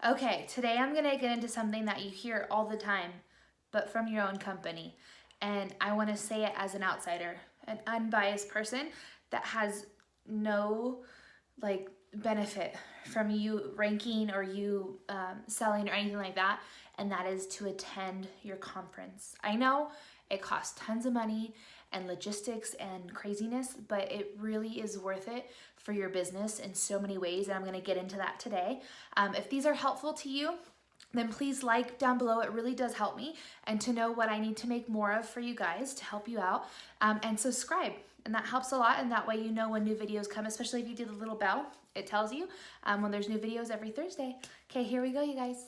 Okay, today I'm going to get into something that you hear all the time, but from your own company. And I want to say it as an outsider, an unbiased person that has no benefit from you ranking or you selling or anything like that. And that is to attend your conference. I know it costs tons of money and logistics and craziness, but it really is worth it for your business in so many ways. And I'm going to get into that today. If these are helpful to you, then please like down below. It really does help me and to know what I need to make more of for you guys to help you out, and subscribe. And that helps a lot. And that way you know when new videos come, especially if you do the little bell, it tells you when there's new videos every Thursday. Okay, here we go, you guys.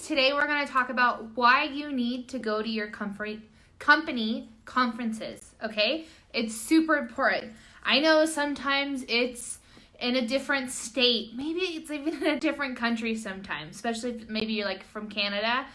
Today we're going to talk about why you need to go to your company conferences, okay? It's super important. I know sometimes it's in a different state. Maybe it's even in a different country sometimes, especially if maybe you're like from Canada.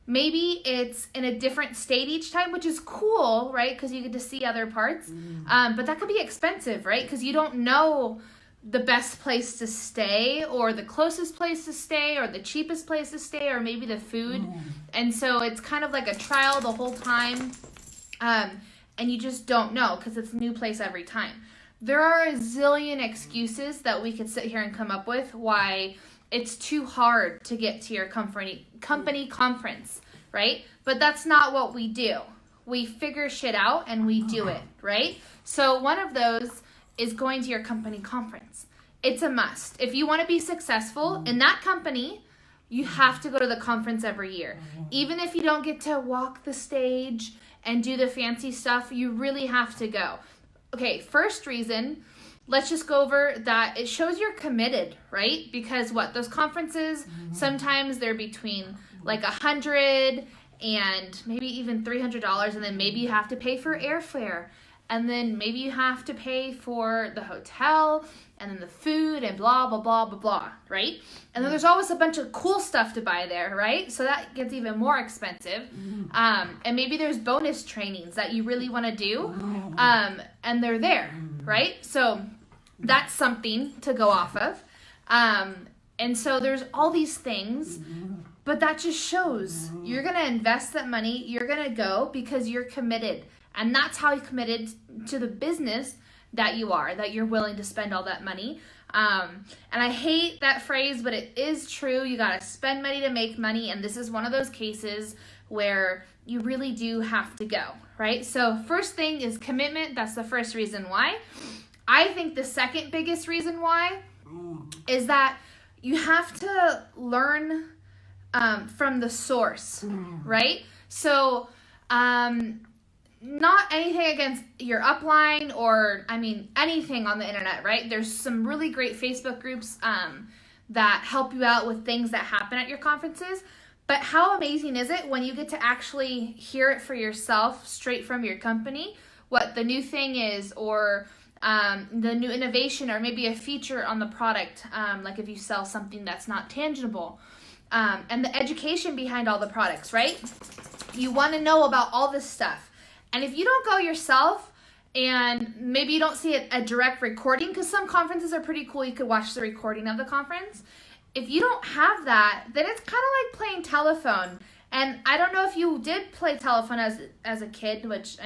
Maybe it's in a different state each time, which is cool, right? Because you get to see other parts. But that could be expensive, right? Because you don't know the best place to stay or the closest place to stay or the cheapest place to stay or maybe the food. And so it's kind of like a trial the whole time. And you just don't know because it's a new place every time. There are a zillion excuses that we could sit here and come up with why it's too hard to get to your company conference, right? But that's not what we do. We figure shit out and we do it, right? So one of those is going to your company conference. It's a must. If you want to be successful in that company, you have to go to the conference every year. Even if you don't get to walk the stage and do the fancy stuff, you really have to go. Okay, first reason, let's just go over that it shows you're committed, right? Because those conferences, sometimes they're between like $100 and maybe even $300, and then maybe you have to pay for airfare. And then maybe you have to pay for the hotel and then the food and blah, blah, blah, blah, blah, right? And then there's always a bunch of cool stuff to buy there, right? So that gets even more expensive. And maybe there's bonus trainings that you really want to do, and they're there, right? So that's something to go off of. And so there's all these things, but that just shows you're going to invest that money. You're going to go because you're committed. And that's how you committed to the business that you're willing to spend all that money. And I hate that phrase, but it is true. You got to spend money to make money. And this is one of those cases where you really do have to go, right? So first thing is commitment. That's the first reason why. I think the second biggest reason why is that you have to learn from the source, right? So, not anything against your upline or, anything on the internet, right? There's some really great Facebook groups that help you out with things that happen at your conferences. But how amazing is it when you get to actually hear it for yourself straight from your company, what the new thing is or the new innovation or maybe a feature on the product, like if you sell something that's not tangible, and the education behind all the products, right? You want to know about all this stuff. And if you don't go yourself and maybe you don't see a direct recording, because some conferences are pretty cool, you could watch the recording of the conference. If you don't have that, then it's kind of like playing telephone. And I don't know if you did play telephone as a kid, which,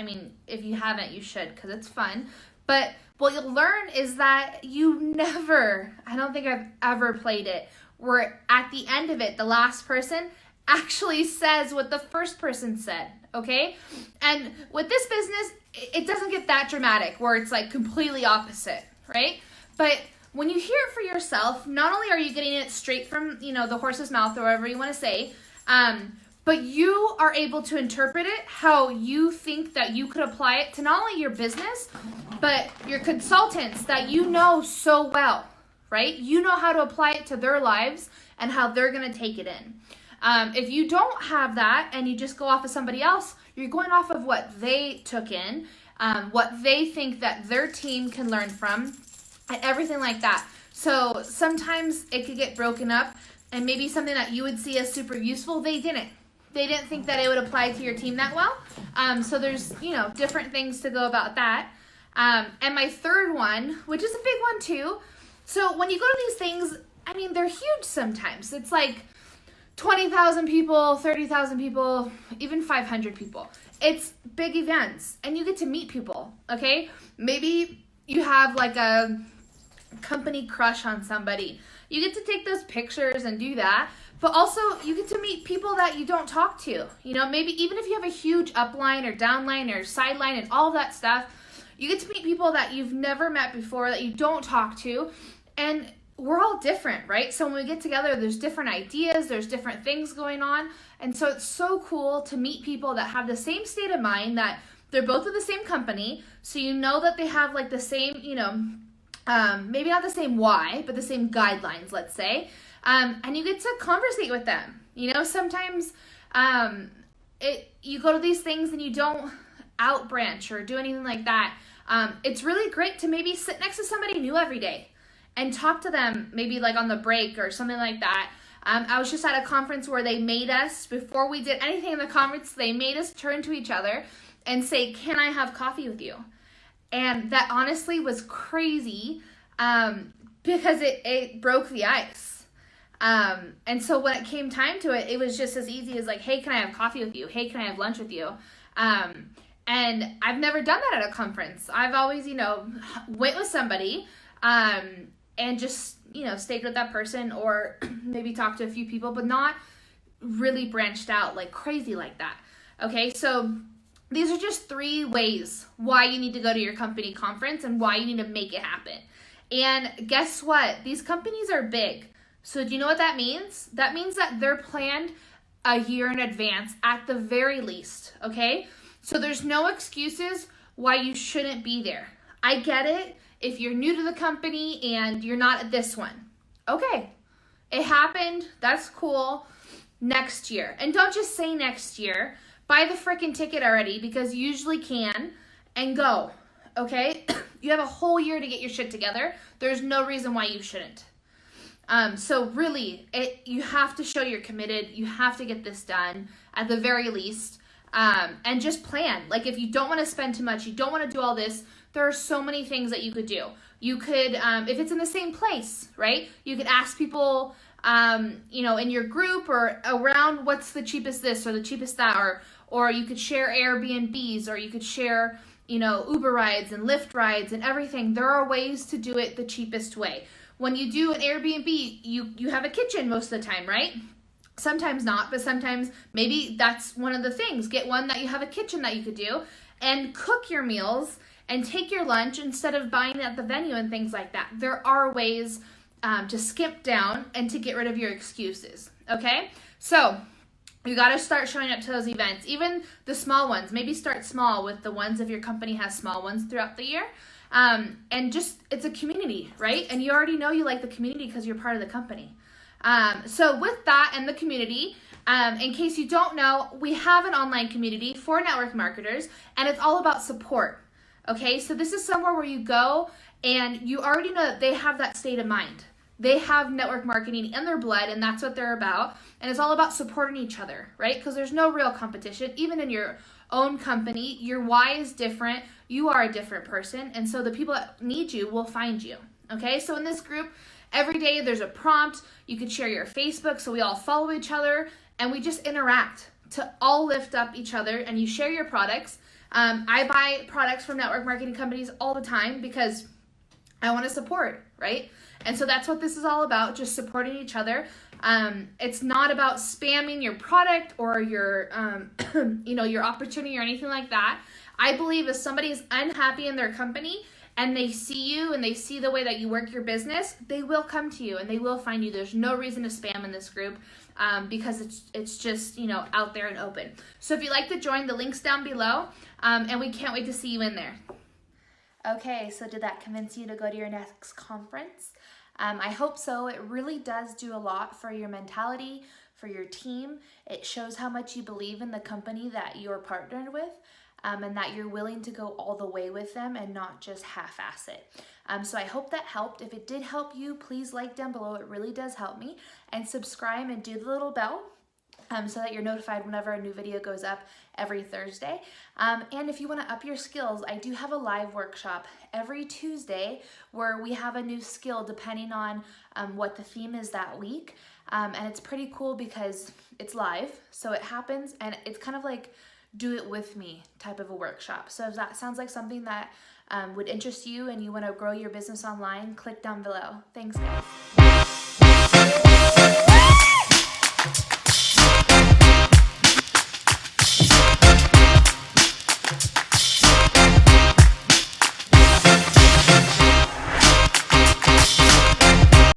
if you haven't, you should because it's fun. But what you'll learn is that I don't think I've ever played it, where at the end of it, the last person actually says what the first person said, okay? And with this business, it doesn't get that dramatic where it's like completely opposite, right? But when you hear it for yourself, not only are you getting it straight from, the horse's mouth or whatever you want to say, but you are able to interpret it how you think that you could apply it to not only your business, but your consultants that you know so well, right? You know how to apply it to their lives and how they're going to take it in. If you don't have that and you just go off of somebody else, you're going off of what they took in, what they think that their team can learn from, and everything like that. So sometimes it could get broken up, and maybe something that you would see as super useful, they didn't. They didn't think that it would apply to your team that well. So there's, different things to go about that. And my third one, which is a big one too. So when you go to these things, I mean, they're huge sometimes. It's like 20,000 people, 30,000 people, even 500 people. It's big events, and you get to meet people, okay? Maybe you have like a company crush on somebody. You get to take those pictures and do that, but also you get to meet people that you don't talk to. Maybe even if you have a huge upline or downline or sideline and all of that stuff, you get to meet people that you've never met before, that you don't talk to, and we're all different, right? So when we get together, there's different ideas, there's different things going on, and so it's so cool to meet people that have the same state of mind, that they're both with the same company, so you know that they have like the same, maybe not the same why, but the same guidelines, let's say, and you get to conversate with them. Sometimes you go to these things and you don't out-branch or do anything like that. It's really great to maybe sit next to somebody new every day and talk to them, maybe like on the break or something like that. I was just at a conference where they made us, before we did anything in the conference, they made us turn to each other and say, "Can I have coffee with you?" And that honestly was crazy, because it broke the ice. And so when it came time to it, it was just as easy as like, "Hey, can I have coffee with you? Hey, can I have lunch with you?" And I've never done that at a conference. I've always, went with somebody, and just, stayed with that person, or maybe talked to a few people, but not really branched out like crazy like that. Okay, so these are just 3 ways why you need to go to your company conference and why you need to make it happen. And guess what? These companies are big. So do you know what that means? That means that they're planned a year in advance at the very least, okay? So there's no excuses why you shouldn't be there. I get it if you're new to the company and you're not at this one. Okay, it happened. That's cool. Next year. And don't just say next year. Buy the freaking ticket already, because you usually can, and go, okay? You have a whole year to get your shit together. There's no reason why you shouldn't. So really, you have to show you're committed. You have to get this done at the very least. And just plan. Like, if you don't want to spend too much, you don't want to do all this, there are so many things that you could do. You could, if it's in the same place, right? You could ask people, in your group or around, what's the cheapest this or the cheapest that, or you could share Airbnbs, or you could share, Uber rides and Lyft rides and everything. There are ways to do it the cheapest way. When you do an Airbnb, you have a kitchen most of the time, right? Sometimes not, but sometimes maybe that's one of the things. Get one that you have a kitchen that you could do, and cook your meals and take your lunch instead of buying it at the venue and things like that. There are ways to skip down and to get rid of your excuses, okay? So you got to start showing up to those events, even the small ones. Maybe start small with the ones if your company has small ones throughout the year. And just, it's a community, right? And you already know you like the community because you're part of the company. So with that and the community, in case you don't know, we have an online community for network marketers, and it's all about support. Okay, so this is somewhere where you go and you already know that they have that state of mind. They have network marketing in their blood, and that's what they're about. And it's all about supporting each other, right? Because there's no real competition. Even in your own company, your why is different. You are a different person. And so the people that need you will find you. Okay, so in this group, every day there's a prompt. You can share your Facebook so we all follow each other, and we just interact to all lift up each other, and you share your products. I buy products from network marketing companies all the time because I want to support, right? And so that's what this is all about, just supporting each other. It's not about spamming your product or your, your opportunity or anything like that. I believe if somebody is unhappy in their company and they see you and they see the way that you work your business, they will come to you and they will find you. There's no reason to spam in this group because it's just, out there and open. So if you'd like to join, the link's down below, and we can't wait to see you in there. Okay, so did that convince you to go to your next conference? I hope so. It really does do a lot for your mentality, for your team. It shows how much you believe in the company that you're partnered with, and that you're willing to go all the way with them and not just half-ass it. So I hope that helped. If it did help you, please like down below. It really does help me. And subscribe and do the little bell. So that you're notified whenever a new video goes up every Thursday. And if you want to up your skills, I do have a live workshop every Tuesday where we have a new skill depending on what the theme is that week. And it's pretty cool because it's live, so it happens, and it's kind of like do it with me type of a workshop. So if that sounds like something that would interest you and you want to grow your business online, click down below. Thanks, guys.